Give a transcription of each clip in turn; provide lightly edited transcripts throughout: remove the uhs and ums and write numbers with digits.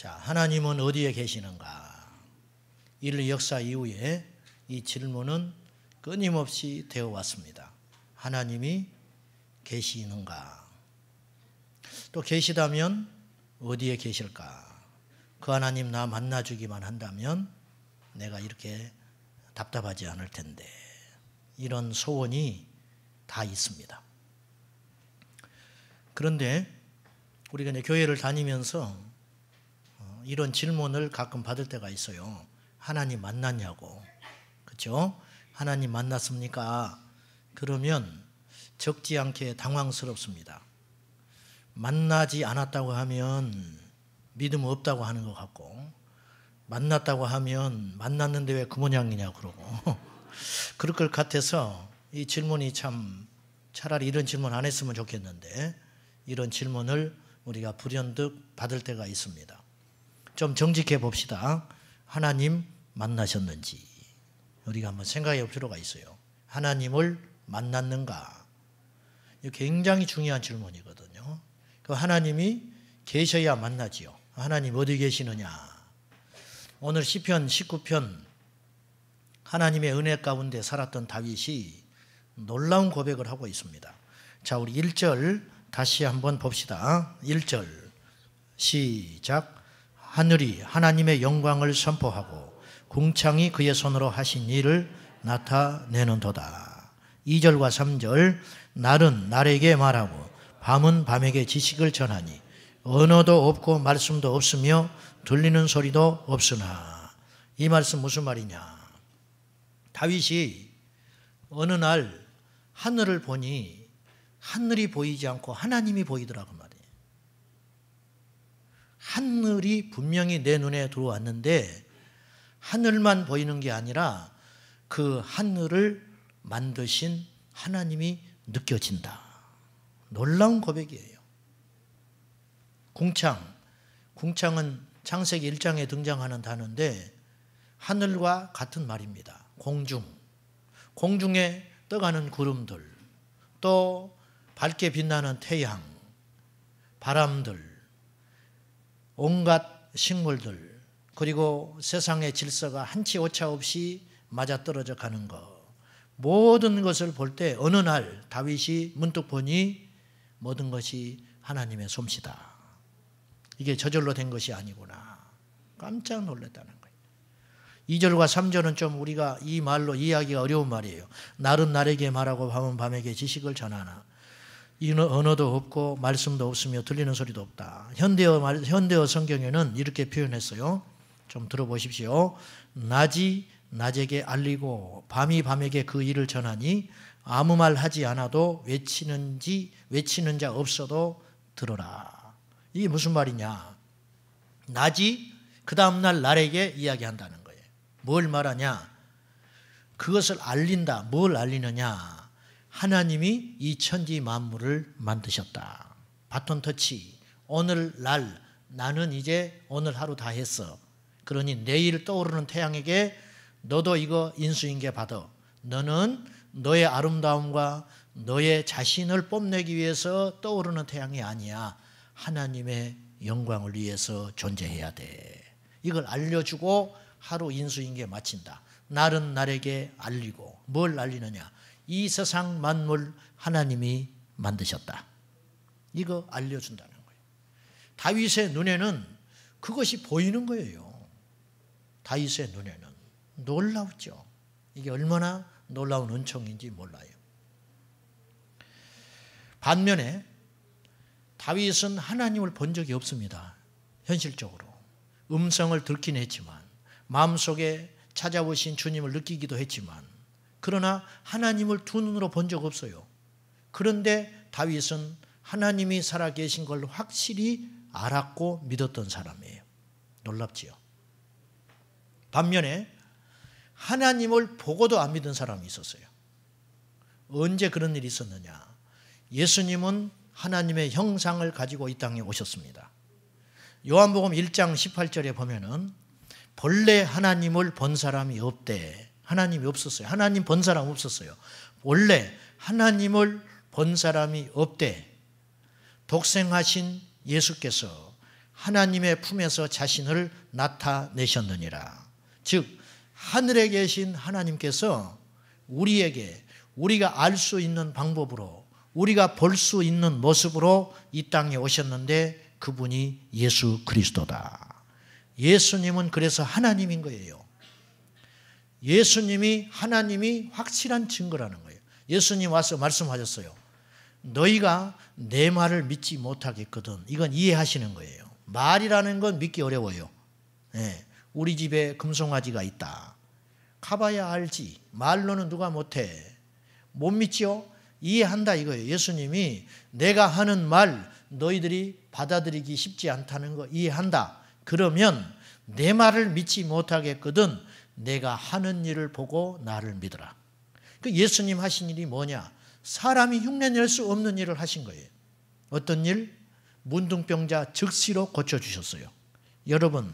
자, 하나님은 어디에 계시는가? 인류 역사 이후에 이 질문은 끊임없이 되어 왔습니다. 하나님이 계시는가? 또 계시다면 어디에 계실까? 그 하나님 나 만나주기만 한다면 내가 이렇게 답답하지 않을 텐데, 이런 소원이 다 있습니다. 그런데 우리가 이제 교회를 다니면서 이런 질문을 가끔 받을 때가 있어요. 하나님 만났냐고. 그렇죠? 하나님 만났습니까? 그러면 적지 않게 당황스럽습니다. 만나지 않았다고 하면 믿음 없다고 하는 것 같고, 만났다고 하면 만났는데 왜 그 모양이냐 그러고 그럴 것 같아서 이 질문이 참, 차라리 이런 질문 안 했으면 좋겠는데 이런 질문을 우리가 불현듯 받을 때가 있습니다. 좀 정직해 봅시다. 하나님 만나셨는지 우리가 한번 생각해 볼 필요가 있어요. 하나님을 만났는가? 이거 굉장히 중요한 질문이거든요. 그 하나님이 계셔야 만나지요. 하나님 어디 계시느냐? 오늘 시편 19편 하나님의 은혜 가운데 살았던 다윗이 놀라운 고백을 하고 있습니다. 자, 우리 1절 다시 한번 봅시다. 1절 시작. 하늘이 하나님의 영광을 선포하고 궁창이 그의 손으로 하신 일을 나타내는도다. 2절과 3절 날은 날에게 말하고 밤은 밤에게 지식을 전하니 언어도 없고 말씀도 없으며 들리는 소리도 없으나. 이 말씀 무슨 말이냐? 다윗이 어느 날 하늘을 보니 하늘이 보이지 않고 하나님이 보이더라고 말이에요. 하늘이 분명히 내 눈에 들어왔는데 하늘만 보이는 게 아니라 그 하늘을 만드신 하나님이 느껴진다. 놀라운 고백이에요. 궁창은 창세기 1장에 등장하는 단어인데 하늘과 같은 말입니다. 공중에 떠가는 구름들, 또 밝게 빛나는 태양, 바람들, 온갖 식물들, 그리고 세상의 질서가 한치 오차 없이 맞아떨어져 가는 것, 모든 것을 볼 때 어느 날 다윗이 문득 보니 모든 것이 하나님의 솜씨다. 이게 저절로 된 것이 아니구나. 깜짝 놀랐다는 거예요. 2절과 3절은 좀 우리가 이 말로 이해하기가 어려운 말이에요. 날은 날에게 말하고 밤은 밤에게 지식을 전하나. 이 언어도 없고 말씀도 없으며 들리는 소리도 없다. 현대어 성경에는 이렇게 표현했어요. 좀 들어보십시오. 낮이 낮에게 알리고 밤이 밤에게 그 일을 전하니 아무 말 하지 않아도 외치는 자 없어도 들어라. 이게 무슨 말이냐? 낮이 그 다음날 날에게 이야기한다는 거예요. 뭘 말하냐? 그것을 알린다. 뭘 알리느냐? 하나님이 이 천지 만물을 만드셨다. 바톤 터치. 오늘 날 나는 이제 오늘 하루 다 했어. 그러니 내일 떠오르는 태양에게 너도 이거 인수인계 받아. 너는 너의 아름다움과 너의 자신을 뽐내기 위해서 떠오르는 태양이 아니야. 하나님의 영광을 위해서 존재해야 돼. 이걸 알려주고 하루 인수인계 마친다. 날은 날에게 알리고. 뭘 알리느냐? 이 세상 만물 하나님이 만드셨다. 이거 알려준다는 거예요. 다윗의 눈에는 그것이 보이는 거예요. 다윗의 눈에는. 놀라웠죠. 이게 얼마나 놀라운 은총인지 몰라요. 반면에 다윗은 하나님을 본 적이 없습니다. 현실적으로. 음성을 듣긴 했지만, 마음속에 찾아오신 주님을 느끼기도 했지만, 그러나 하나님을 두 눈으로 본 적 없어요. 그런데 다윗은 하나님이 살아계신 걸 확실히 알았고 믿었던 사람이에요. 놀랍지요. 반면에 하나님을 보고도 안 믿은 사람이 있었어요. 언제 그런 일이 있었느냐? 예수님은 하나님의 형상을 가지고 이 땅에 오셨습니다. 요한복음 1장 18절에 보면은 본래 하나님을 본 사람이 없대. 하나님이 없었어요. 하나님 본 사람 없었어요. 원래 하나님을 본 사람이 없대. 독생하신 예수께서 하나님의 품에서 자신을 나타내셨느니라. 즉 하늘에 계신 하나님께서 우리에게 우리가 알 수 있는 방법으로 우리가 볼 수 있는 모습으로 이 땅에 오셨는데 그분이 예수 그리스도다. 예수님은 그래서 하나님인 거예요. 예수님이 하나님이 확실한 증거라는 거예요. 예수님 와서 말씀하셨어요. 너희가 내 말을 믿지 못하겠거든. 이건 이해하시는 거예요. 말이라는 건 믿기 어려워요. 네, 우리 집에 금송아지가 있다. 가봐야 알지. 말로는 누가 못해. 못 믿죠? 이해한다 이거예요. 예수님이 내가 하는 말 너희들이 받아들이기 쉽지 않다는 거 이해한다. 그러면 내 말을 믿지 못하겠거든 내가 하는 일을 보고 나를 믿어라. 그 예수님 하신 일이 뭐냐? 사람이 흉내낼 수 없는 일을 하신 거예요. 어떤 일? 문둥병자 즉시로 고쳐주셨어요. 여러분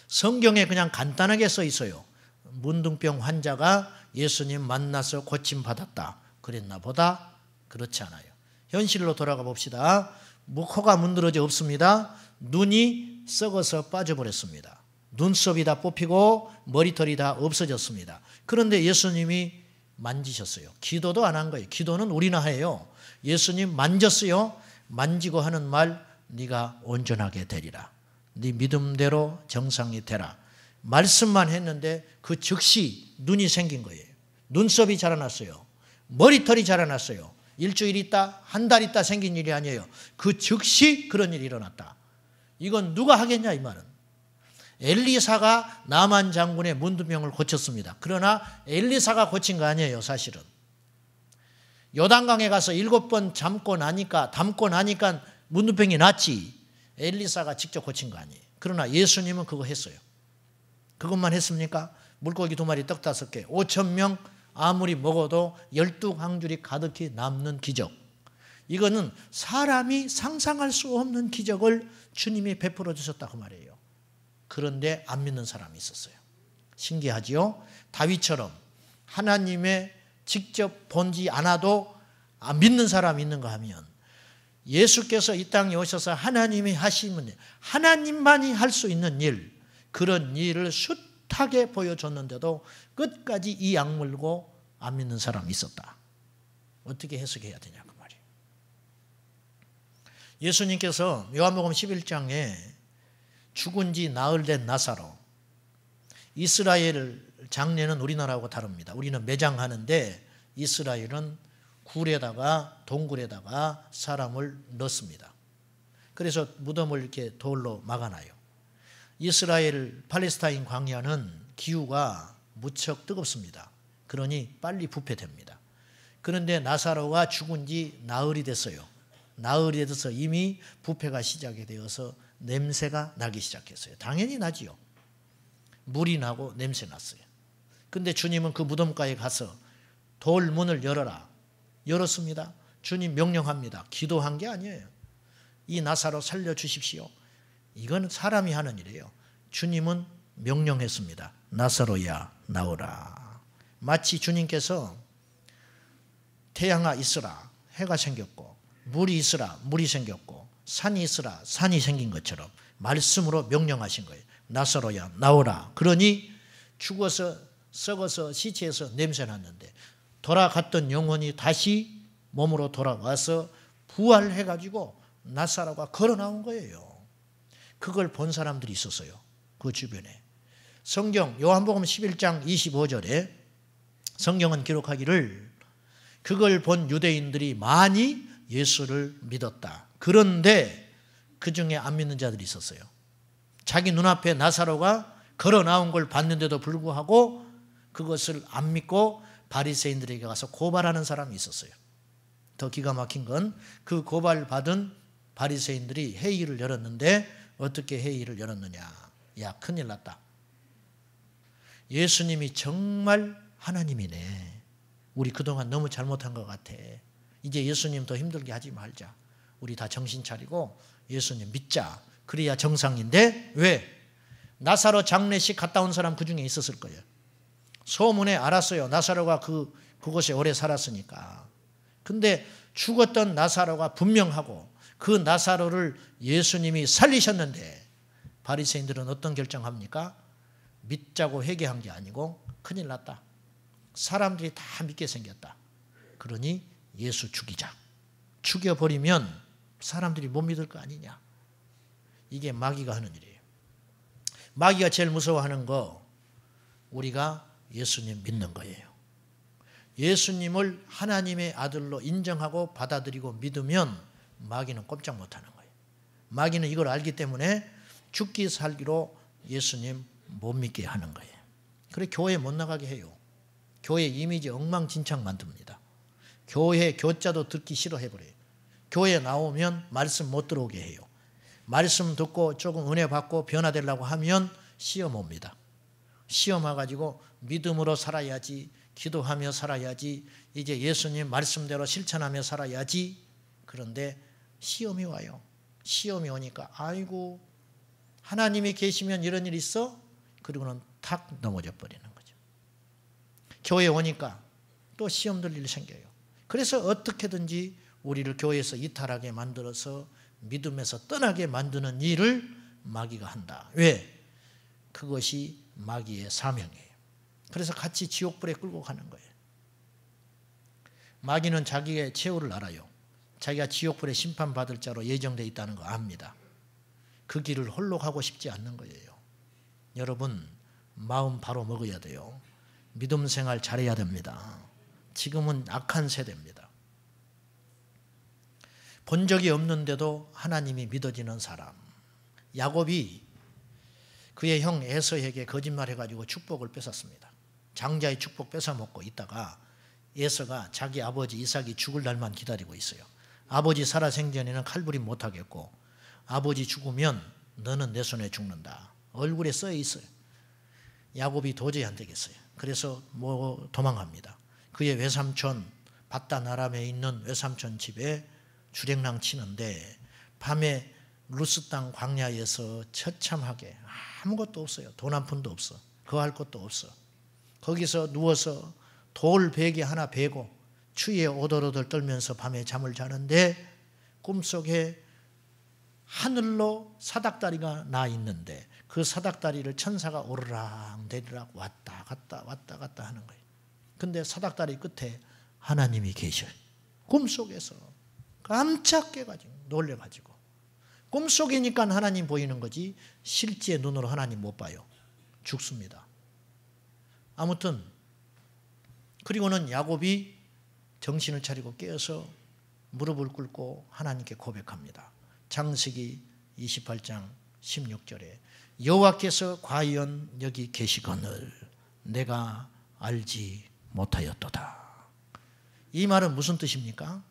성경에 그냥 간단하게 써 있어요. 문둥병 환자가 예수님 만나서 고침받았다. 그랬나 보다? 그렇지 않아요. 현실로 돌아가 봅시다. 코가 문드러져 없습니다. 눈이 썩어서 빠져버렸습니다. 눈썹이 다 뽑히고 머리털이 다 없어졌습니다. 그런데 예수님이 만지셨어요. 기도도 안 한 거예요. 기도는 우리나 해요. 예수님 만졌어요. 만지고 하는 말 네가 온전하게 되리라. 네 믿음대로 정상이 되라. 말씀만 했는데 그 즉시 눈이 생긴 거예요. 눈썹이 자라났어요. 머리털이 자라났어요. 일주일 있다 한 달 있다 생긴 일이 아니에요. 그 즉시 그런 일이 일어났다. 이건 누가 하겠냐 이 말은. 엘리사가 나만 장군의 문둥병을 고쳤습니다. 그러나 엘리사가 고친 거 아니에요 사실은. 요단강에 가서 7번 담고 나니까 문둥병이 낫지. 엘리사가 직접 고친 거 아니에요. 그러나 예수님은 그거 했어요. 그것만 했습니까? 물고기 2마리 떡 5개 5,000명 아무리 먹어도 12항줄이 가득히 남는 기적. 이거는 사람이 상상할 수 없는 기적을 주님이 베풀어 주셨다고 말이에요. 그런데 안 믿는 사람이 있었어요. 신기하지요? 다윗처럼 하나님의 직접 본지 않아도 안 믿는 사람이 있는가 하면 예수께서 이 땅에 오셔서 하나님이 하시면 하나님만이 할 수 있는 일, 그런 일을 숱하게 보여줬는데도 끝까지 이 악물고 안 믿는 사람이 있었다. 어떻게 해석해야 되냐 그 말이에요. 예수님께서 요한복음 11장에 죽은 지 나흘 된 나사로, 이스라엘 장례는 우리나라하고 다릅니다. 우리는 매장하는데 이스라엘은 굴에다가 동굴에다가 사람을 넣습니다. 그래서 무덤을 이렇게 돌로 막아놔요. 이스라엘 팔레스타인 광야는 기후가 무척 뜨겁습니다. 그러니 빨리 부패됩니다. 그런데 나사로가 죽은 지 나흘이 됐어요. 나흘이 돼서 이미 부패가 시작이 되어서 냄새가 나기 시작했어요. 당연히 나지요. 물이 나고 냄새 났어요. 근데 주님은 그 무덤가에 가서 돌 문을 열어라. 열었습니다. 주님 명령합니다. 기도한 게 아니에요. 이 나사로 살려주십시오. 이건 사람이 하는 일이에요. 주님은 명령했습니다. 나사로야 나오라. 마치 주님께서 태양아 있으라 해가 생겼고, 물이 있으라 물이 생겼고, 산이 있으라 산이 생긴 것처럼 말씀으로 명령하신 거예요. 나사로야 나오라. 그러니 죽어서 썩어서 시체에서 냄새 났는데 돌아갔던 영혼이 다시 몸으로 돌아와서 부활해가지고 나사로가 걸어 나온 거예요. 그걸 본 사람들이 있었어요. 그 주변에. 성경 요한복음 11장 25절에 성경은 기록하기를 그걸 본 유대인들이 많이 예수를 믿었다. 그런데 그 중에 안 믿는 자들이 있었어요. 자기 눈앞에 나사로가 걸어 나온 걸 봤는데도 불구하고 그것을 안 믿고 바리새인들에게 가서 고발하는 사람이 있었어요. 더 기가 막힌 건 그 고발받은 바리새인들이 회의를 열었는데 어떻게 회의를 열었느냐. 야, 큰일 났다. 예수님이 정말 하나님이네. 우리 그동안 너무 잘못한 것 같아. 이제 예수님 더 힘들게 하지 말자. 우리 다 정신 차리고 예수님 믿자. 그래야 정상인데 왜? 나사로 장례식 갔다 온 사람 그중에 있었을 거예요. 소문에 알았어요. 나사로가 그곳에 오래 살았으니까. 근데 죽었던 나사로가 분명하고 그 나사로를 예수님이 살리셨는데 바리새인들은 어떤 결정합니까? 믿자고 회개한 게 아니고 큰일 났다. 사람들이 다 믿게 생겼다. 그러니 예수 죽이자. 죽여버리면 사람들이 못 믿을 거 아니냐. 이게 마귀가 하는 일이에요. 마귀가 제일 무서워하는 거 우리가 예수님 믿는 거예요. 예수님을 하나님의 아들로 인정하고 받아들이고 믿으면 마귀는 꼼짝 못하는 거예요. 마귀는 이걸 알기 때문에 죽기 살기로 예수님 못 믿게 하는 거예요. 그래 교회 못 나가게 해요. 교회 이미지 엉망진창 만듭니다. 교회 교자도 듣기 싫어해버려요. 교회 나오면 말씀 못 들어오게 해요. 말씀 듣고 조금 은혜 받고 변화되려고 하면 시험 옵니다. 시험 와가지고 믿음으로 살아야지, 기도하며 살아야지, 이제 예수님 말씀대로 실천하며 살아야지. 그런데 시험이 와요. 시험이 오니까 아이고 하나님이 계시면 이런 일이 있어? 그리고는 탁 넘어져 버리는 거죠. 교회 오니까 또 시험들 일 생겨요. 그래서 어떻게든지 우리를 교회에서 이탈하게 만들어서 믿음에서 떠나게 만드는 일을 마귀가 한다. 왜? 그것이 마귀의 사명이에요. 그래서 같이 지옥불에 끌고 가는 거예요. 마귀는 자기의 최후를 알아요. 자기가 지옥불에 심판받을 자로 예정되어 있다는 거 압니다. 그 길을 홀로 가고 싶지 않는 거예요. 여러분 마음 바로 먹어야 돼요. 믿음 생활 잘해야 됩니다. 지금은 악한 세대입니다. 본 적이 없는데도 하나님이 믿어지는 사람. 야곱이 그의 형 에서에게 거짓말해가지고 축복을 뺏었습니다. 장자의 축복 뺏어먹고 있다가 에서가 자기 아버지 이삭이 죽을 날만 기다리고 있어요. 아버지 살아생전에는 칼부림 못하겠고 아버지 죽으면 너는 내 손에 죽는다. 얼굴에 써 있어요. 야곱이 도저히 안 되겠어요. 그래서 도망갑니다. 그의 외삼촌 바다나람에 있는 외삼촌 집에 주랭랑 치는데 밤에 루스 땅 광야에서 처참하게 아무것도 없어요. 돈 한 푼도 없어. 거할 것도 없어. 거기서 누워서 돌 베개 하나 베고 추위에 오돌오돌 떨면서 밤에 잠을 자는데 꿈속에 하늘로 사닥다리가 나 있는데 그 사닥다리를 천사가 오르락 내리락 왔다 갔다 하는 거예요. 근데 사닥다리 끝에 하나님이 계셔요. 꿈속에서 깜짝 깨가지고 놀래가지고 꿈속이니까 하나님 보이는 거지 실제 눈으로 하나님 못 봐요. 죽습니다. 아무튼 그리고는 야곱이 정신을 차리고 깨어서 무릎을 꿇고 하나님께 고백합니다. 창세기 28장 16절에 여호와께서 과연 여기 계시거늘 내가 알지 못하였도다. 이 말은 무슨 뜻입니까?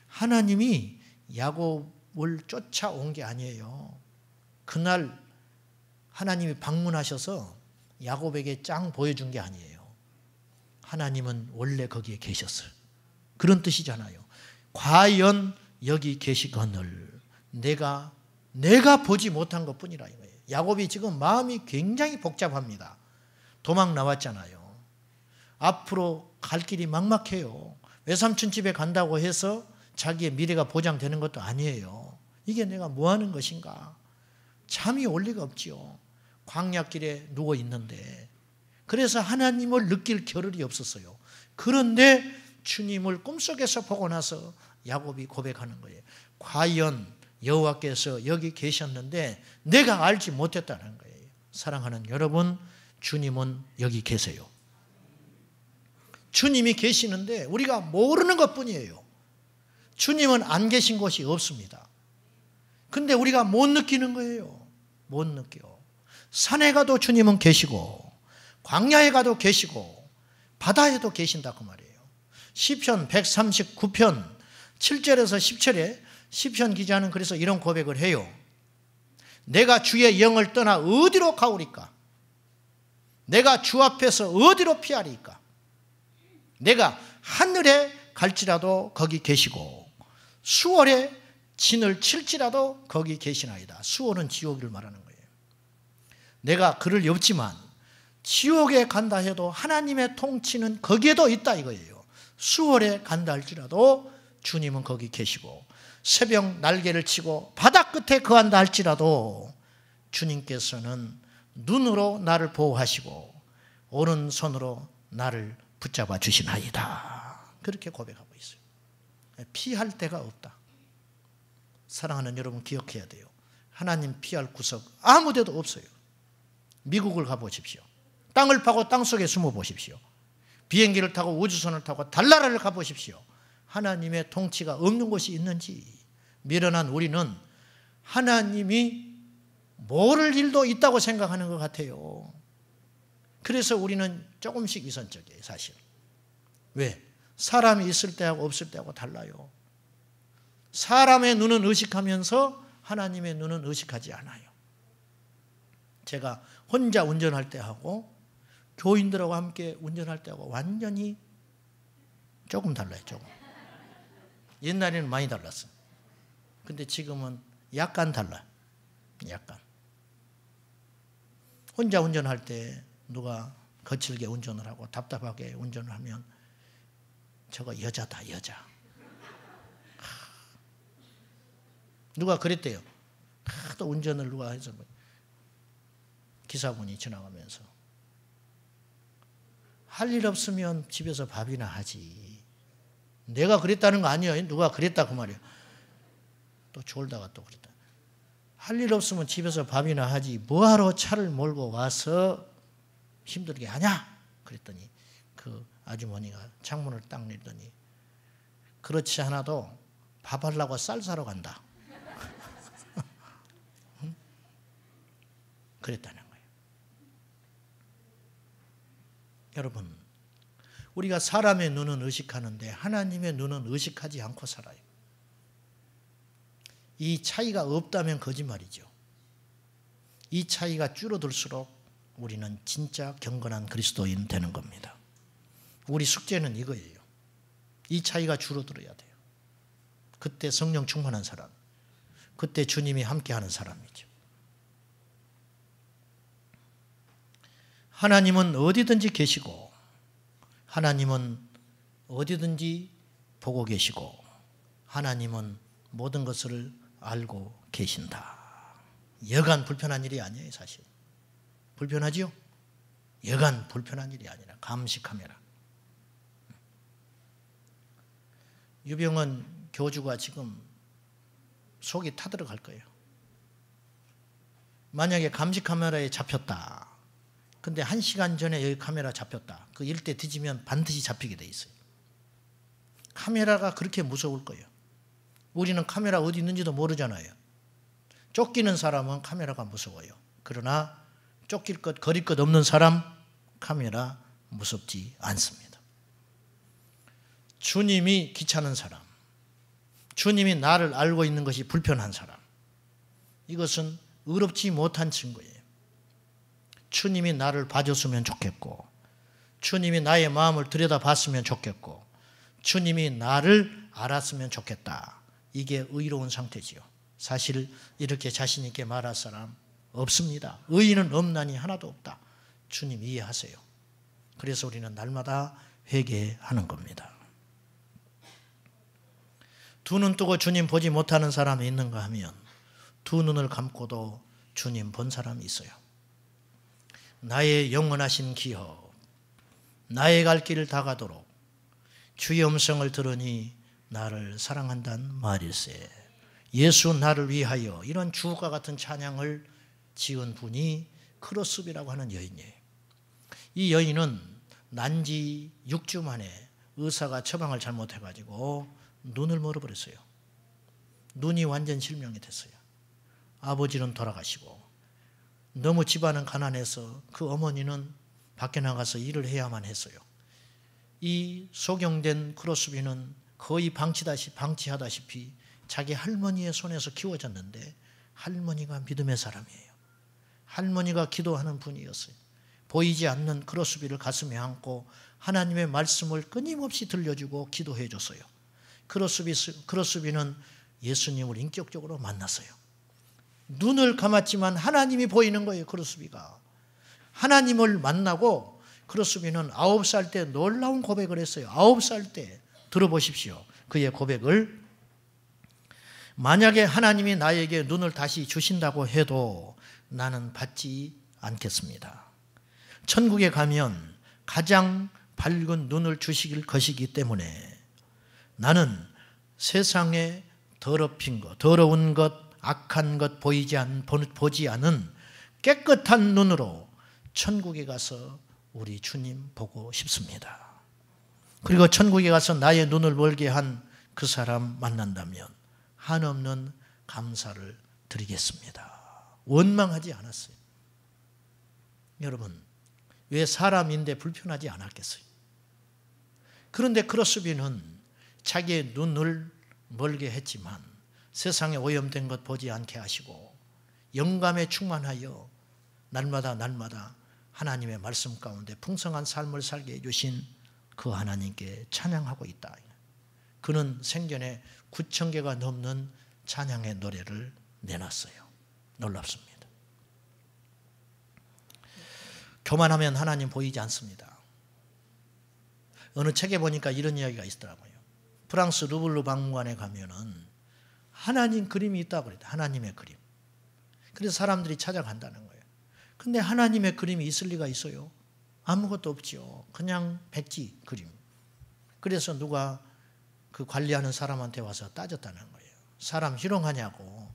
하나님이 야곱을 쫓아온 게 아니에요. 그날 하나님이 방문하셔서 야곱에게 짱 보여준 게 아니에요. 하나님은 원래 거기에 계셨어요. 그런 뜻이잖아요. 과연 여기 계시거늘 내가 보지 못한 것뿐이라 이거예요. 야곱이 지금 마음이 굉장히 복잡합니다. 도망 나왔잖아요. 앞으로 갈 길이 막막해요. 외삼촌 집에 간다고 해서 자기의 미래가 보장되는 것도 아니에요. 이게 내가 뭐 하는 것인가? 잠이 올 리가 없지요. 광야길에 누워 있는데. 그래서 하나님을 느낄 겨를이 없었어요. 그런데 주님을 꿈속에서 보고 나서 야곱이 고백하는 거예요. 과연 여호와께서 여기 계셨는데 내가 알지 못했다는 거예요. 사랑하는 여러분, 주님은 여기 계세요. 주님이 계시는데 우리가 모르는 것뿐이에요. 주님은 안 계신 곳이 없습니다. 근데 우리가 못 느끼는 거예요. 못 느껴. 산에 가도 주님은 계시고 광야에 가도 계시고 바다에도 계신다 그 말이에요. 시편 139편 7절에서 10절에 시편 기자는 그래서 이런 고백을 해요. 내가 주의 영을 떠나 어디로 가오리까? 내가 주 앞에서 어디로 피하리까? 내가 하늘에 갈지라도 거기 계시고 수월에 진을 칠지라도 거기 계시나이다. 수월은 지옥을 말하는 거예요. 내가 그를 엽지만 지옥에 간다 해도 하나님의 통치는 거기에도 있다 이거예요. 수월에 간다 할지라도 주님은 거기 계시고 새벽 날개를 치고 바다 끝에 거한다 할지라도 주님께서는 눈으로 나를 보호하시고 오른손으로 나를 붙잡아 주시나이다. 그렇게 고백하고 있어요. 피할 데가 없다. 사랑하는 여러분, 기억해야 돼요. 하나님 피할 구석 아무 데도 없어요. 미국을 가보십시오. 땅을 파고 땅속에 숨어 보십시오. 비행기를 타고 우주선을 타고 달나라를 가보십시오. 하나님의 통치가 없는 곳이 있는지. 미련한 우리는 하나님이 모를 일도 있다고 생각하는 것 같아요. 그래서 우리는 조금씩 이선적이에요, 사실. 왜? 사람이 있을 때하고 없을 때하고 달라요. 사람의 눈은 의식하면서 하나님의 눈은 의식하지 않아요. 제가 혼자 운전할 때하고 교인들하고 함께 운전할 때하고 완전히 조금 달라요, 조금. 옛날에는 많이 달랐어요. 근데 지금은 약간 달라요. 약간. 혼자 운전할 때 누가 거칠게 운전을 하고 답답하게 운전을 하면 저거 여자다, 여자. 누가 그랬대요. 또 운전을 누가 해서 기사분이 지나가면서 할 일 없으면 집에서 밥이나 하지. 내가 그랬다는 거 아니에요. 누가 그랬다 그 말이에요. 또 졸다가 또 그랬다. 할 일 없으면 집에서 밥이나 하지. 뭐하러 차를 몰고 와서 힘들게 하냐? 그랬더니 그 아주머니가 창문을 딱 내더니 그렇지 않아도 밥 하려고 쌀 사러 간다. 그랬다는 거예요. 여러분, 우리가 사람의 눈은 의식하는데 하나님의 눈은 의식하지 않고 살아요. 이 차이가 없다면 거짓말이죠. 이 차이가 줄어들수록 우리는 진짜 경건한 그리스도인 되는 겁니다. 우리 숙제는 이거예요. 이 차이가 줄어들어야 돼요. 그때 성령 충만한 사람, 그때 주님이 함께하는 사람이죠. 하나님은 어디든지 계시고 하나님은 어디든지 보고 계시고 하나님은 모든 것을 알고 계신다. 여간 불편한 일이 아니에요, 사실. 불편하지요? 여간 불편한 일이 아니라 감시 카메라. 유병헌 교주가 지금 속이 타들어갈 거예요. 만약에 감시 카메라에 잡혔다. 근데 1시간 전에 여기 카메라 잡혔다. 그 일대 뒤지면 반드시 잡히게 돼 있어요. 카메라가 그렇게 무서울 거예요. 우리는 카메라 어디 있는지도 모르잖아요. 쫓기는 사람은 카메라가 무서워요. 그러나 쫓길 것, 거릴 것 없는 사람, 카메라 무섭지 않습니다. 주님이 귀찮은 사람, 주님이 나를 알고 있는 것이 불편한 사람, 이것은 의롭지 못한 증거예요. 주님이 나를 봐줬으면 좋겠고, 주님이 나의 마음을 들여다봤으면 좋겠고, 주님이 나를 알았으면 좋겠다. 이게 의로운 상태지요. 사실 이렇게 자신 있게 말할 사람 없습니다. 의인은 없나니 하나도 없다. 주님 이해하세요. 그래서 우리는 날마다 회개하는 겁니다. 두 눈 뜨고 주님 보지 못하는 사람이 있는가 하면 두 눈을 감고도 주님 본 사람이 있어요. 나의 영원하신 기업, 나의 갈 길을 다 가도록 주의 음성을 들으니 나를 사랑한다는 말일세. 예수 나를 위하여, 이런 주옥과 같은 찬양을 지은 분이 크로스비라고 하는 여인이에요. 이 여인은 난지 6주 만에 의사가 처방을 잘못해가지고 눈을 멀어버렸어요. 눈이 완전 실명이 됐어요. 아버지는 돌아가시고 너무 집안은 가난해서 그 어머니는 밖에 나가서 일을 해야만 했어요. 이 소경된 크로스비는 거의 방치하다시피 자기 할머니의 손에서 키워졌는데 할머니가 믿음의 사람이에요. 할머니가 기도하는 분이었어요. 보이지 않는 크로스비를 가슴에 안고 하나님의 말씀을 끊임없이 들려주고 기도해 줬어요. 크로스비는 예수님을 인격적으로 만났어요. 눈을 감았지만 하나님이 보이는 거예요. 크로스비가. 하나님을 만나고 크로스비는 9살 때 놀라운 고백을 했어요. 9살 때. 들어보십시오. 그의 고백을. 만약에 하나님이 나에게 눈을 다시 주신다고 해도 나는 받지 않겠습니다. 천국에 가면 가장 밝은 눈을 주시길 것이기 때문에 나는 세상에 더럽힌 것, 더러운 것, 악한 것 보지 않은 깨끗한 눈으로 천국에 가서 우리 주님 보고 싶습니다. 그리고 천국에 가서 나의 눈을 멀게 한 그 사람 만난다면 한없는 감사를 드리겠습니다. 원망하지 않았어요. 여러분, 왜 사람인데 불편하지 않았겠어요? 그런데 크로스비는 자기의 눈을 멀게 했지만 세상에 오염된 것 보지 않게 하시고 영감에 충만하여 날마다 하나님의 말씀 가운데 풍성한 삶을 살게 해주신 그 하나님께 찬양하고 있다. 그는 생전에 9,000개가 넘는 찬양의 노래를 내놨어요. 놀랍습니다. 교만하면 하나님 보이지 않습니다. 어느 책에 보니까 이런 이야기가 있더라고요. 프랑스 루블르 박물관에 가면은 하나님 그림이 있다고 그랬다. 하나님의 그림. 그래서 사람들이 찾아간다는 거예요. 근데 하나님의 그림이 있을 리가 있어요? 아무것도 없죠. 그냥 백지 그림. 그래서 누가 그 관리하는 사람한테 와서 따졌다는 거예요. 사람 희롱하냐고.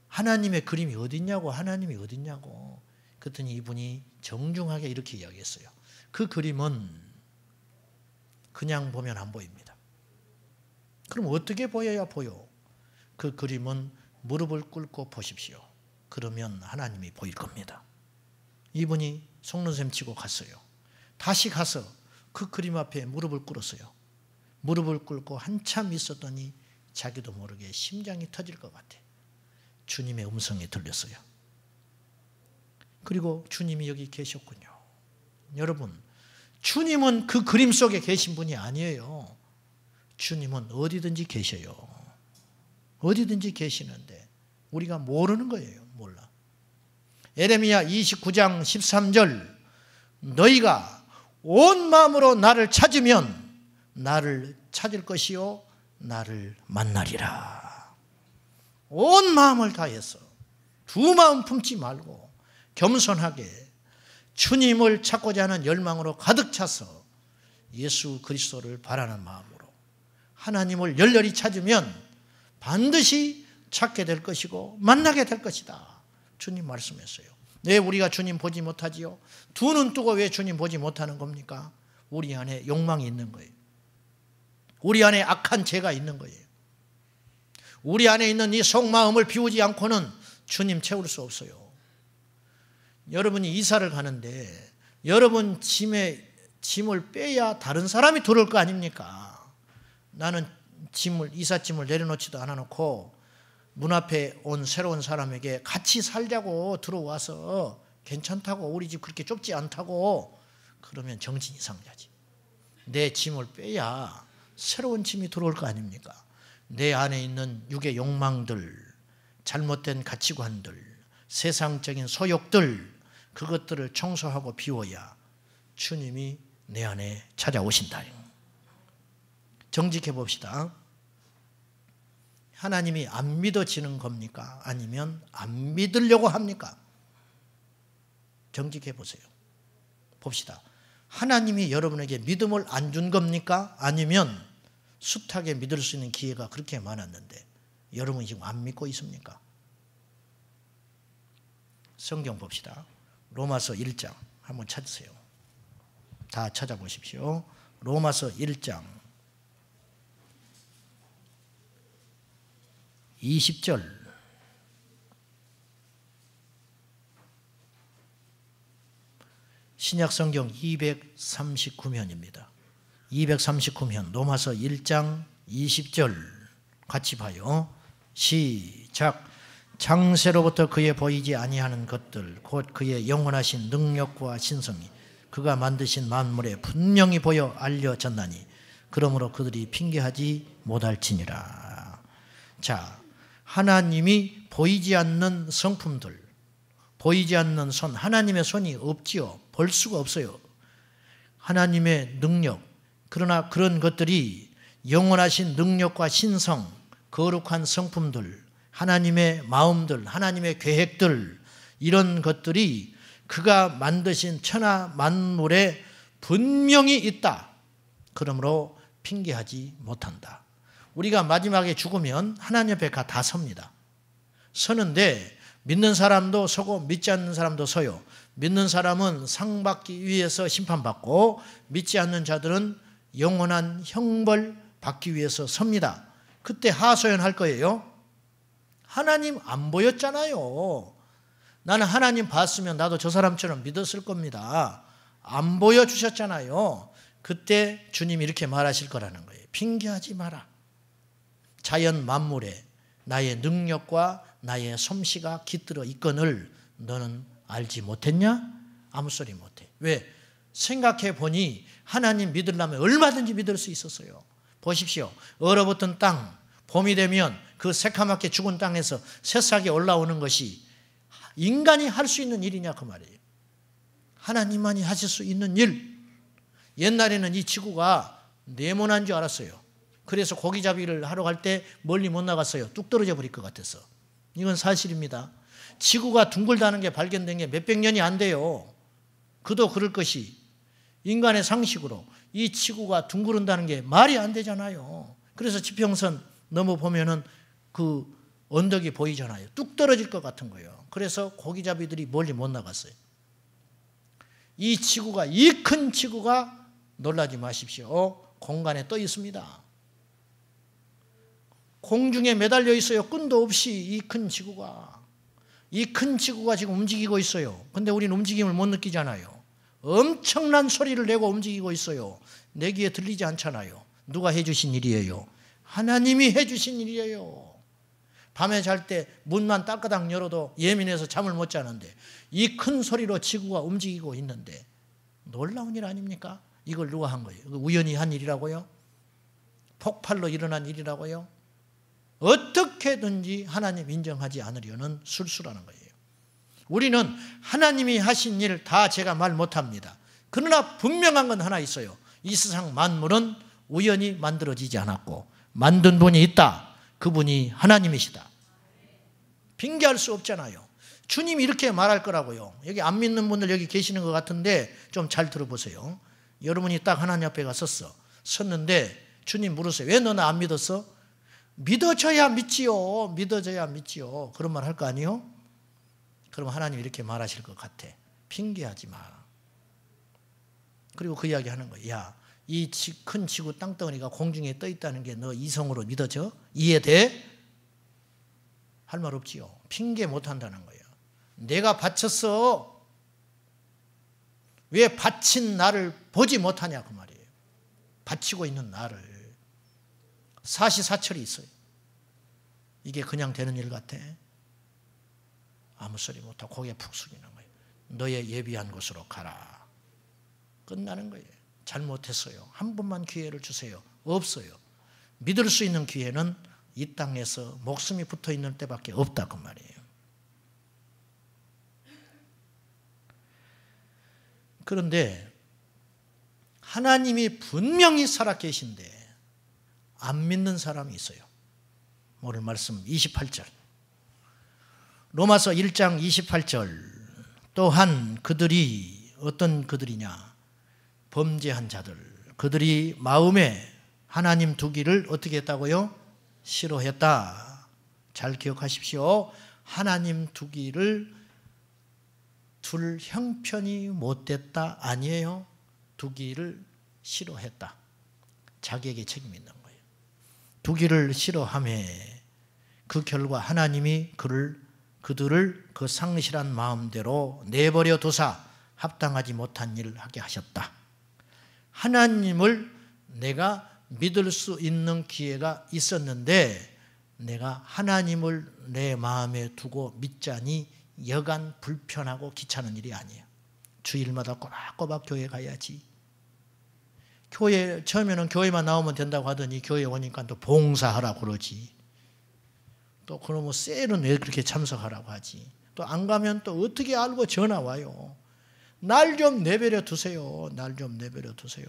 하나님의 그림이 어딨냐고. 하나님이 어딨냐고. 그랬더니 이분이 정중하게 이렇게 이야기했어요. 그 그림은 그냥 보면 안 보입니다. 그럼 어떻게 보여야 보여? 그 그림은 무릎을 꿇고 보십시오. 그러면 하나님이 보일 겁니다. 이분이 속눈썹 치고 갔어요. 다시 가서 그 그림 앞에 무릎을 꿇었어요. 무릎을 꿇고 한참 있었더니 자기도 모르게 심장이 터질 것 같아. 주님의 음성이 들렸어요. 그리고 주님이 여기 계셨군요. 여러분, 주님은 그 그림 속에 계신 분이 아니에요. 주님은 어디든지 계셔요. 어디든지 계시는데 우리가 모르는 거예요. 몰라. 예레미야 29장 13절 너희가 온 마음으로 나를 찾으면 나를 찾을 것이요 나를 만나리라. 온 마음을 다해서 두 마음 품지 말고 겸손하게 주님을 찾고자 하는 열망으로 가득 차서 예수 그리스도를 바라는 마음으로 하나님을 열렬히 찾으면 반드시 찾게 될 것이고 만나게 될 것이다. 주님 말씀했어요. 왜 우리가 주님 보지 못하지요? 두 눈 뜨고 왜 주님 보지 못하는 겁니까? 우리 안에 욕망이 있는 거예요. 우리 안에 악한 죄가 있는 거예요. 우리 안에 있는 이 속마음을 비우지 않고는 주님 채울 수 없어요. 여러분이 이사를 가는데 여러분 짐을 빼야 다른 사람이 들어올 거 아닙니까? 나는 이삿짐을 내려놓지도 않아놓고 문 앞에 온 새로운 사람에게 같이 살자고 들어와서 괜찮다고, 우리 집 그렇게 좁지 않다고 그러면 정신이 상자지. 내 짐을 빼야 새로운 짐이 들어올 거 아닙니까? 내 안에 있는 육의 욕망들, 잘못된 가치관들, 세상적인 소욕들, 그것들을 청소하고 비워야 주님이 내 안에 찾아오신다. 정직해 봅시다. 하나님이 안 믿어지는 겁니까? 아니면 안 믿으려고 합니까? 정직해 보세요. 봅시다. 하나님이 여러분에게 믿음을 안 준 겁니까? 아니면 숱하게 믿을 수 있는 기회가 그렇게 많았는데 여러분이 지금 안 믿고 있습니까? 성경 봅시다. 로마서 1장 한번 찾으세요. 다 찾아보십시오. 로마서 1장 20절 신약성경 239면입니다. 239면 로마서 1장 20절 같이 봐요. 시작. 창세로부터 그의 보이지 아니하는 것들 곧 그의 영원하신 능력과 신성이 그가 만드신 만물에 분명히 보여 알려졌나니 그러므로 그들이 핑계하지 못할지니라. 자, 하나님이 보이지 않는 성품들, 보이지 않는 손, 하나님의 손이 없지요. 볼 수가 없어요. 하나님의 능력, 그러나 그런 것들이 영원하신 능력과 신성, 거룩한 성품들, 하나님의 마음들, 하나님의 계획들, 이런 것들이 그가 만드신 천하 만물에 분명히 있다. 그러므로 핑계하지 못한다. 우리가 마지막에 죽으면 하나님 앞에 다 섭니다. 서는데 믿는 사람도 서고 믿지 않는 사람도 서요. 믿는 사람은 상 받기 위해서 심판받고 믿지 않는 자들은 영원한 형벌 받기 위해서 섭니다. 그때 하소연할 거예요. 하나님 안 보였잖아요. 나는 하나님 봤으면 나도 저 사람처럼 믿었을 겁니다. 안 보여주셨잖아요. 그때 주님이 이렇게 말하실 거라는 거예요. 핑계하지 마라. 자연 만물에 나의 능력과 나의 솜씨가 깃들어 있거늘 너는 알지 못했냐? 아무 소리 못해. 왜? 생각해 보니 하나님 믿으려면 얼마든지 믿을 수 있었어요. 보십시오. 얼어붙은 땅, 봄이 되면 그 새카맣게 죽은 땅에서 새싹이 올라오는 것이 인간이 할 수 있는 일이냐 그 말이에요. 하나님만이 하실 수 있는 일. 옛날에는 이 지구가 네모난 줄 알았어요. 그래서 고기잡이를 하러 갈 때 멀리 못 나갔어요. 뚝 떨어져 버릴 것 같아서. 이건 사실입니다. 지구가 둥글다는 게 발견된 게 몇백 년이 안 돼요. 그도 그럴 것이 인간의 상식으로 이 지구가 둥그른다는 게 말이 안 되잖아요. 그래서 지평선 넘어보면은 그 언덕이 보이잖아요. 뚝 떨어질 것 같은 거예요. 그래서 고기잡이들이 멀리 못 나갔어요. 이 지구가, 이 큰 지구가 놀라지 마십시오. 공간에 떠 있습니다. 공중에 매달려 있어요. 끈도 없이 이 큰 지구가. 이 큰 지구가 지금 움직이고 있어요. 근데 우리는 움직임을 못 느끼잖아요. 엄청난 소리를 내고 움직이고 있어요. 내 귀에 들리지 않잖아요. 누가 해주신 일이에요? 하나님이 해주신 일이에요. 밤에 잘 때 문만 딸까닥 열어도 예민해서 잠을 못 자는데 이 큰 소리로 지구가 움직이고 있는데 놀라운 일 아닙니까? 이걸 누가 한 거예요? 우연히 한 일이라고요? 폭발로 일어난 일이라고요? 어떻게든지 하나님 인정하지 않으려는 술수라는 거예요. 우리는 하나님이 하신 일 다 제가 말 못합니다. 그러나 분명한 건 하나 있어요. 이 세상 만물은 우연히 만들어지지 않았고 만든 분이 있다. 그분이 하나님이시다. 핑계할 수 없잖아요. 주님이 이렇게 말할 거라고요. 여기 안 믿는 분들 여기 계시는 것 같은데 좀 잘 들어보세요. 여러분이 딱 하나님 앞에 섰는데 주님 물으세요. 왜 너는 안 믿었어? 믿어줘야 믿지요. 믿어줘야 믿지요. 그런 말 할 거 아니에요? 그럼 하나님 이렇게 말하실 것 같아. 핑계하지 마. 그리고 그 이야기 하는 거예요. 야, 이 큰 지구 땅덩어리가 공중에 떠 있다는 게 너 이성으로 믿어져? 이해돼? 할 말 없지요. 핑계 못 한다는 거예요. 내가 바쳤어. 왜 바친 나를 보지 못하냐 그 말이에요. 바치고 있는 나를. 사시사철이 있어요. 이게 그냥 되는 일 같아? 아무 소리 못하고 고개 푹 숙이는 거예요. 너의 예비한 곳으로 가라. 끝나는 거예요. 잘못했어요. 한 번만 기회를 주세요. 없어요. 믿을 수 있는 기회는 이 땅에서 목숨이 붙어 있는 때밖에 없다 그 말이에요. 그런데 하나님이 분명히 살아계신데 안 믿는 사람이 있어요. 오늘 말씀 28절. 로마서 1장 28절. 또한 그들이 어떤 그들이냐? 범죄한 자들. 그들이 마음에 하나님 두기를 어떻게 했다고요? 싫어했다. 잘 기억하십시오. 하나님 두기를 둘 형편이 못됐다 아니에요. 두기를 싫어했다. 자기에게 책임이 있는 거예요. 두기를 싫어함에 그 결과 하나님이 그들을 그 상실한 마음대로 내버려 두사 합당하지 못한 일을 하게 하셨다. 하나님을 내가 믿을 수 있는 기회가 있었는데 내가 하나님을 내 마음에 두고 믿자니 여간 불편하고 귀찮은 일이 아니에요. 주일마다 꼬박꼬박 교회 가야지. 교회 처음에는 교회만 나오면 된다고 하더니 교회 오니까 또 봉사하라고 그러지. 또 그러면 셀은 왜 그렇게 참석하라고 하지. 또 안 가면 또 어떻게 알고 전화 와요. 날 좀 내버려 두세요. 날 좀 내버려 두세요.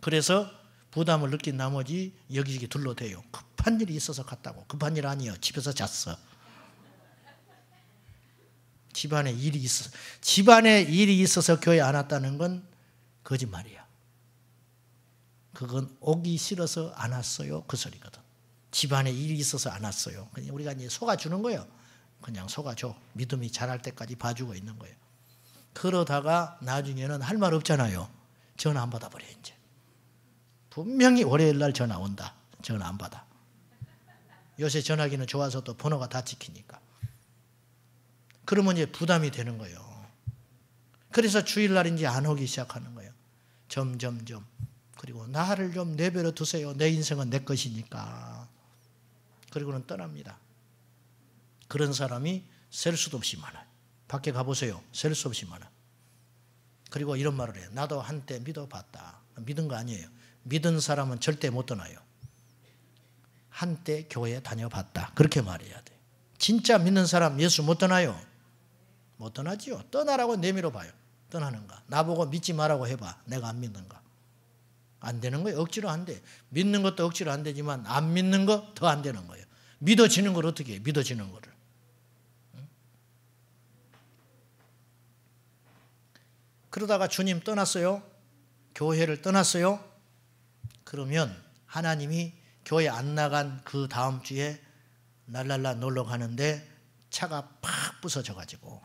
그래서 부담을 느낀 나머지 여기저기 둘러대요. 급한 일이 있어서 갔다고. 급한 일 아니에요. 집에서 잤어. 집안에 일이 있어서 교회 안 왔다는 건 거짓말이야. 그건 오기 싫어서 안 왔어요. 그 소리거든. 집안에 일이 있어서 안 왔어요. 그냥 우리가 이제 속아주는 거예요. 그냥 속아줘. 믿음이 자랄 때까지 봐주고 있는 거예요. 그러다가 나중에는 할 말 없잖아요. 전화 안 받아버려 이제. 분명히 월요일 날 전화 온다. 전화 안 받아. 요새 전화기는 좋아서 또 번호가 다 찍히니까. 그러면 이제 부담이 되는 거예요. 그래서 주일날 이제 안 오기 시작하는 거예요. 점점점. 그리고 나를 좀 내버려 두세요. 내 인생은 내 것이니까. 그리고는 떠납니다. 그런 사람이 셀 수도 없이 많아요. 밖에 가보세요. 셀 수 없이 많아요. 그리고 이런 말을 해요. 나도 한때 믿어봤다. 믿은 거 아니에요. 믿은 사람은 절대 못 떠나요. 한때 교회 다녀봤다. 그렇게 말해야 돼요. 진짜 믿는 사람 예수 못 떠나요. 못 떠나지요. 떠나라고 내밀어 봐요. 떠나는가. 나보고 믿지 말라고 해봐. 내가 안 믿는가. 안 되는 거예요. 억지로 안 돼. 믿는 것도 억지로 안 되지만 안 믿는 거 더 안 되는 거예요. 믿어지는 걸 어떻게 해? 믿어지는 거를. 그러다가 주님 떠났어요. 교회를 떠났어요. 그러면 하나님이 교회 안 나간 그 다음 주에 날랄라 놀러 가는데 차가 팍 부서져가지고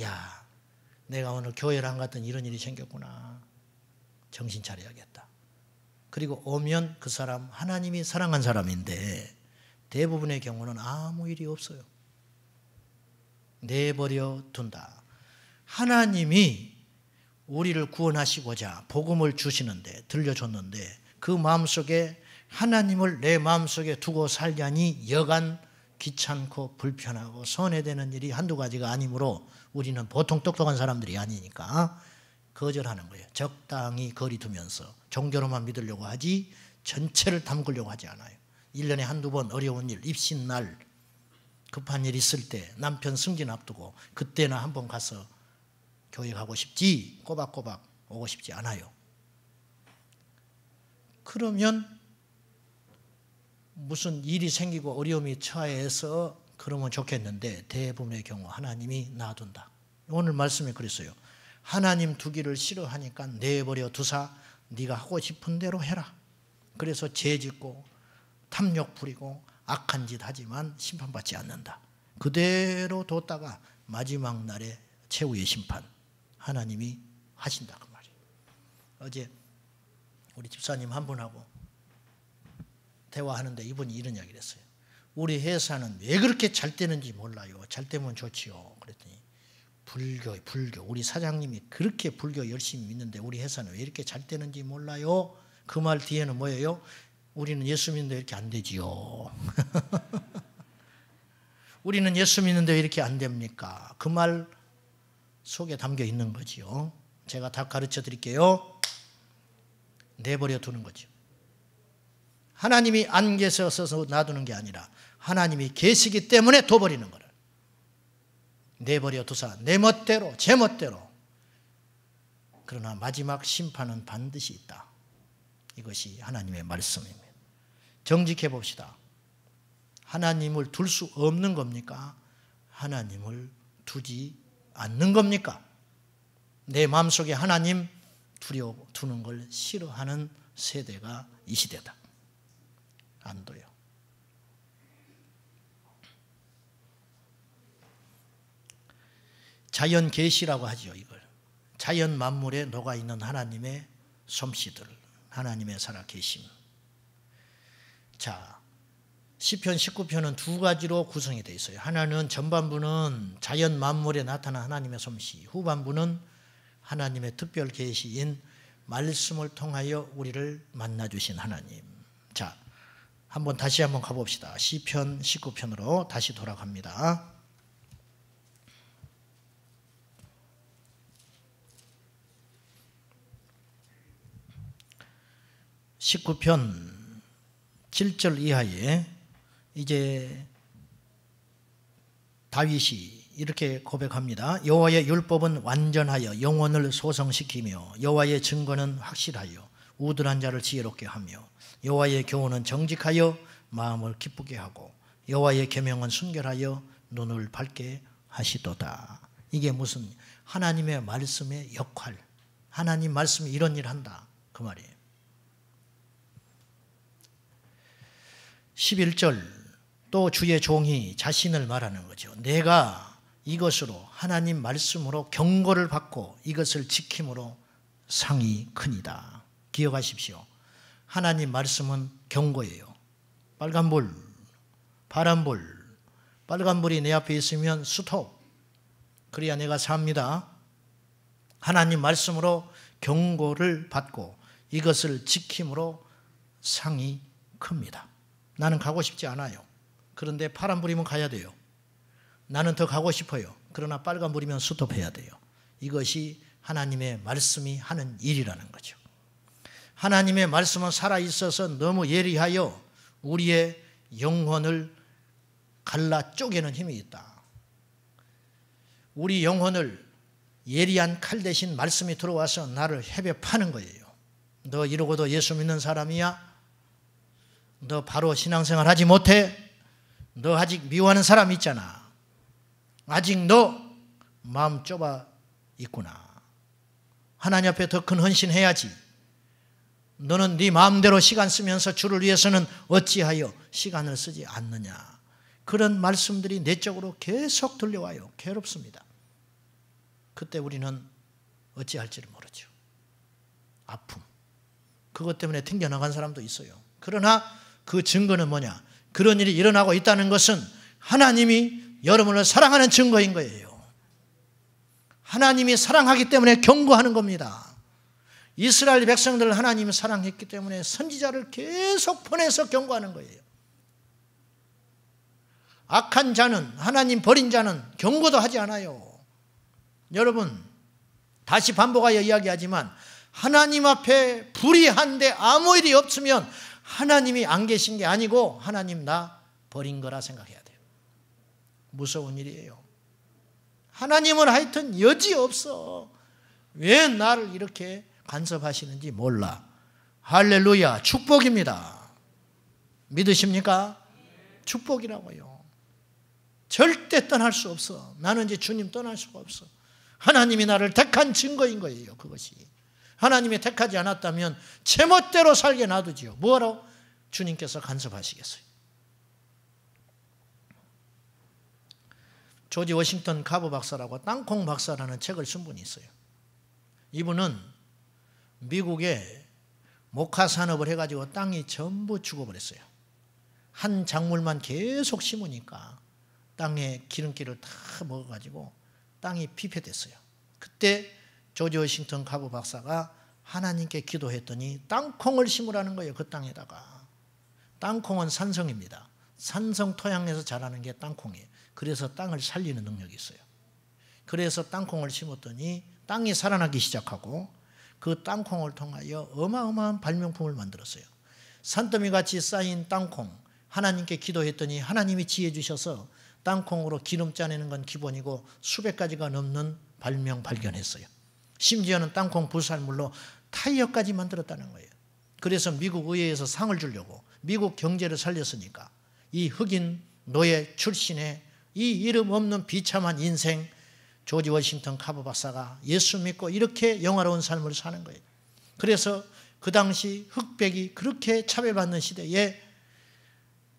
야, 내가 오늘 교회를 안 갔더니 이런 일이 생겼구나. 정신 차려야겠다. 그리고 오면 그 사람 하나님이 사랑한 사람인데 대부분의 경우는 아무 일이 없어요. 내버려 둔다. 하나님이 우리를 구원하시고자 복음을 주시는데 들려줬는데 그 마음속에 하나님을 내 마음속에 두고 살자니 여간 귀찮고 불편하고 손해되는 일이 한두 가지가 아니므로 우리는 보통 똑똑한 사람들이 아니니까 거절하는 거예요. 적당히 거리 두면서 종교로만 믿으려고 하지 전체를 담그려고 하지 않아요. 1년에 한두 번 어려운 일, 입신날, 급한 일 있을 때 남편 승진 앞두고 그때나 한번 가서 교회 가고 싶지 꼬박꼬박 오고 싶지 않아요. 그러면 무슨 일이 생기고 어려움이 처해서 그러면 좋겠는데 대부분의 경우 하나님이 놔둔다. 오늘 말씀에 그랬어요. 하나님 두기를 싫어하니까 내버려 두사 네가 하고 싶은 대로 해라. 그래서 죄짓고 탐욕 부리고 악한 짓 하지만 심판받지 않는다. 그대로 뒀다가 마지막 날에 최후의 심판 하나님이 하신다 그 말이에요. 어제 우리 집사님 한 분하고 대화하는데 이분이 이런 이야기를 했어요. 우리 회사는 왜 그렇게 잘 되는지 몰라요. 잘 되면 좋지요. 그랬더니 불교 우리 사장님이 그렇게 불교 열심히 믿는데 우리 회사는 왜 이렇게 잘 되는지 몰라요. 그 말 뒤에는 뭐예요? 우리는 예수 믿는데 이렇게 안 되지요. 우리는 예수 믿는데 왜 이렇게 안 됩니까? 그 말 속에 담겨 있는 거지요. 제가 다 가르쳐 드릴게요. 내버려 두는 거죠. 하나님이 안 계셔서 놔두는 게 아니라 하나님이 계시기 때문에 둬버리는 거를. 내버려 두사 내 멋대로 제 멋대로. 그러나 마지막 심판은 반드시 있다. 이것이 하나님의 말씀입니다. 정직해 봅시다. 하나님을 둘 수 없는 겁니까? 하나님을 두지 않는 겁니까? 내 마음속에 하나님 두는 걸 싫어하는 세대가 이 시대다. 안 둬요. 자연 계시라고 하죠. 이걸 자연 만물에 녹아있는 하나님의 솜씨들, 하나님의 살아계심. 자, 시편 19편은 두 가지로 구성이 되어 있어요. 하나는 전반부는 자연 만물에 나타난 하나님의 솜씨, 후반부는 하나님의 특별 계시인 말씀을 통하여 우리를 만나주신 하나님. 자, 다시 한번 가봅시다. 시편 19편으로 다시 돌아갑니다. (19편) 7절 이하에 이제 다윗이 이렇게 고백합니다. 여호와의 율법은 완전하여 영혼을 소성시키며 여호와의 증거는 확실하여 우둔한 자를 지혜롭게 하며 여호와의 교훈은 정직하여 마음을 기쁘게 하고 여호와의 계명은 순결하여 눈을 밝게 하시도다. 이게 무슨 하나님의 말씀의 역할, 하나님 말씀이 이런 일을 한다 그 말이에요. 11절 또 주의 종이 자신을 말하는 거죠. 내가 이것으로 하나님 말씀으로 경고를 받고 이것을 지킴으로 상이 크니라. 기억하십시오. 하나님 말씀은 경고예요. 빨간불, 파란불, 빨간불이 내 앞에 있으면 스톱. 그래야 내가 삽니다. 하나님 말씀으로 경고를 받고 이것을 지킴으로 상이 큽니다. 나는 가고 싶지 않아요. 그런데 파란불이면 가야 돼요. 나는 더 가고 싶어요. 그러나 빨간불이면 스톱해야 돼요. 이것이 하나님의 말씀이 하는 일이라는 거죠. 하나님의 말씀은 살아있어서 너무 예리하여 우리의 영혼을 갈라 쪼개는 힘이 있다. 우리 영혼을 예리한 칼 대신 말씀이 들어와서 나를 헤벼 파는 거예요. 너 이러고도 예수 믿는 사람이야? 너 바로 신앙생활 하지 못해? 너 아직 미워하는 사람 있잖아. 아직 너 마음 좁아 있구나. 하나님 앞에 더 큰 헌신해야지. 너는 네 마음대로 시간 쓰면서 주를 위해서는 어찌하여 시간을 쓰지 않느냐. 그런 말씀들이 내적으로 계속 들려와요. 괴롭습니다. 그때 우리는 어찌할지를 모르죠. 아픔. 그것 때문에 튕겨나간 사람도 있어요. 그러나 그 증거는 뭐냐? 그런 일이 일어나고 있다는 것은 하나님이 여러분을 사랑하는 증거인 거예요. 하나님이 사랑하기 때문에 경고하는 겁니다. 이스라엘 백성들을 하나님이 사랑했기 때문에 선지자를 계속 보내서 경고하는 거예요. 악한 자는, 하나님 버린 자는 경고도 하지 않아요. 여러분, 다시 반복하여 이야기하지만 하나님 앞에 불의한데 아무 일이 없으면 하나님이 안 계신 게 아니고 하나님 나 버린 거라 생각해야 돼요. 무서운 일이에요. 하나님은 하여튼 여지없어. 왜 나를 이렇게 간섭하시는지 몰라. 할렐루야, 축복입니다. 믿으십니까? 축복이라고요. 절대 떠날 수 없어. 나는 이제 주님 떠날 수가 없어. 하나님이 나를 택한 증거인 거예요. 그것이. 하나님이 택하지 않았다면 제멋대로 살게 놔두지요. 뭐하러 주님께서 간섭하시겠어요? 조지 워싱턴 카버 박사라고 땅콩 박사라는 책을 쓴 분이 있어요. 이분은 미국에 목화 산업을 해가지고 땅이 전부 죽어버렸어요. 한 작물만 계속 심으니까 땅에 기름기를 다 먹어가지고 땅이 피폐됐어요. 그때 조지 워싱턴 카버 박사가 하나님께 기도했더니 땅콩을 심으라는 거예요. 그 땅에다가. 땅콩은 산성입니다. 산성 토양에서 자라는 게 땅콩이에요. 그래서 땅을 살리는 능력이 있어요. 그래서 땅콩을 심었더니 땅이 살아나기 시작하고 그 땅콩을 통하여 어마어마한 발명품을 만들었어요. 산더미같이 쌓인 땅콩, 하나님께 기도했더니 하나님이 지혜 주셔서 땅콩으로 기름 짜내는 건 기본이고 수백 가지가 넘는 발견했어요. 심지어는 땅콩 부산물로 타이어까지 만들었다는 거예요. 그래서 미국 의회에서 상을 주려고, 미국 경제를 살렸으니까 이 흑인 노예 출신의 이 이름 없는 비참한 인생 조지 워싱턴 카버 박사가 예수 믿고 이렇게 영화로운 삶을 사는 거예요. 그래서 그 당시 흑백이 그렇게 차별받는 시대에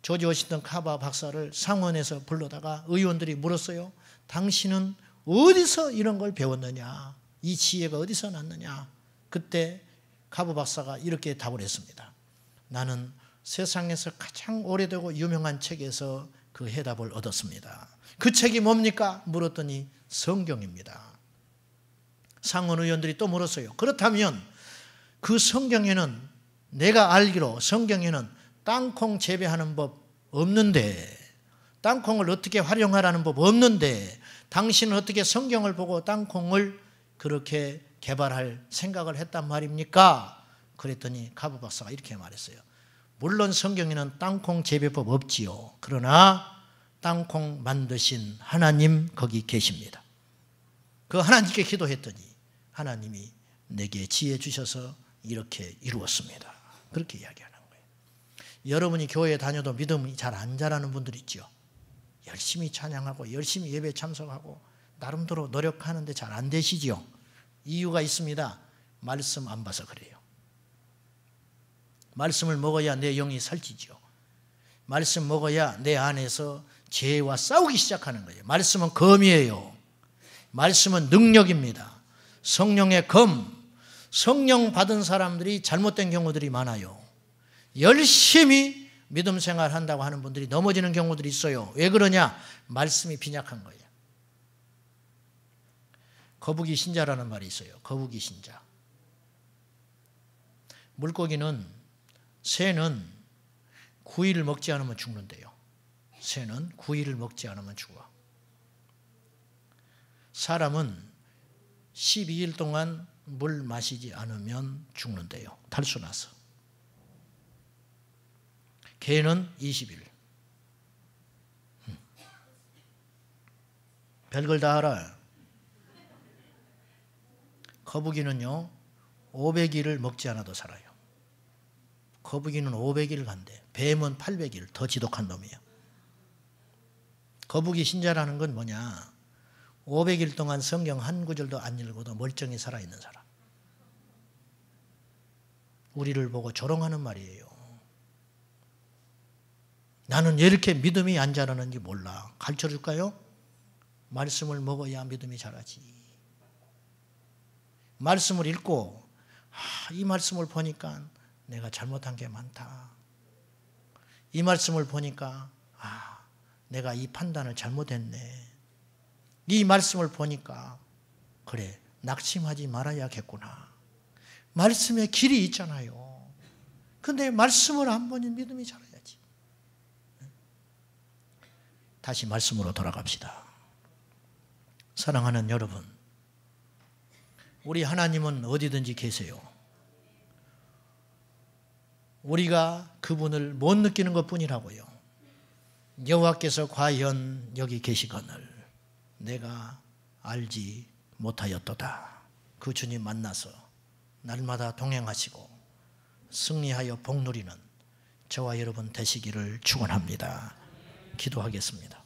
조지 워싱턴 카버 박사를 상원에서 불러다가 의원들이 물었어요. 당신은 어디서 이런 걸 배웠느냐? 이 지혜가 어디서 났느냐? 그때 카버 박사가 이렇게 답을 했습니다. 나는 세상에서 가장 오래되고 유명한 책에서 그 해답을 얻었습니다. 그 책이 뭡니까? 물었더니 성경입니다. 상원 의원들이 또 물었어요. 그렇다면 그 성경에는, 내가 알기로 성경에는 땅콩 재배하는 법 없는데, 땅콩을 어떻게 활용하라는 법 없는데 당신은 어떻게 성경을 보고 땅콩을 그렇게 개발할 생각을 했단 말입니까? 그랬더니 카버 박사가 이렇게 말했어요. 물론 성경에는 땅콩 재배법 없지요. 그러나 땅콩 만드신 하나님 거기 계십니다. 그 하나님께 기도했더니 하나님이 내게 지혜 주셔서 이렇게 이루었습니다. 그렇게 이야기하는 거예요. 여러분이 교회에 다녀도 믿음이 잘 안 자라는 분들 있죠. 열심히 찬양하고 열심히 예배 참석하고 나름대로 노력하는데 잘 안 되시죠. 이유가 있습니다. 말씀 안 봐서 그래요. 말씀을 먹어야 내 영이 살찌죠. 말씀 먹어야 내 안에서 죄와 싸우기 시작하는 거예요. 말씀은 검이에요. 말씀은 능력입니다. 성령의 검. 성령 받은 사람들이 잘못된 경우들이 많아요. 열심히 믿음 생활한다고 하는 분들이 넘어지는 경우들이 있어요. 왜 그러냐? 말씀이 빈약한 거예요. 거북이 신자라는 말이 있어요. 거북이 신자. 물고기는, 새는 9일을 먹지 않으면 죽는데요. 새는 9일을 먹지 않으면 죽어. 사람은 12일 동안 물 마시지 않으면 죽는데요. 탈수나서. 개는 20일. 별걸 다 알아요. 거북이는요 500일을 먹지 않아도 살아요. 거북이는 500일 간대. 뱀은 800일. 더 지독한 놈이에요. 거북이 신자라는 건 뭐냐? 500일 동안 성경 한 구절도 안 읽어도 멀쩡히 살아있는 사람. 우리를 보고 조롱하는 말이에요. 나는 왜 이렇게 믿음이 안 자라는지 몰라. 가르쳐줄까요? 말씀을 먹어야 믿음이 자라지. 말씀을 읽고 이 말씀을 보니까 내가 잘못한 게 많다. 이 말씀을 보니까 내가 이 판단을 잘못했네. 이 말씀을 보니까 그래 낙심하지 말아야겠구나. 말씀에 길이 있잖아요. 근데 말씀을 안 보니 믿음이 자라야지. 다시 말씀으로 돌아갑시다. 사랑하는 여러분, 우리 하나님은 어디든지 계세요. 우리가 그분을 못 느끼는 것뿐이라고요. 여호와께서 과연 여기 계시거늘 내가 알지 못하였도다. 그 주님 만나서 날마다 동행하시고 승리하여 복 누리는 저와 여러분 되시기를 축원합니다. 기도하겠습니다.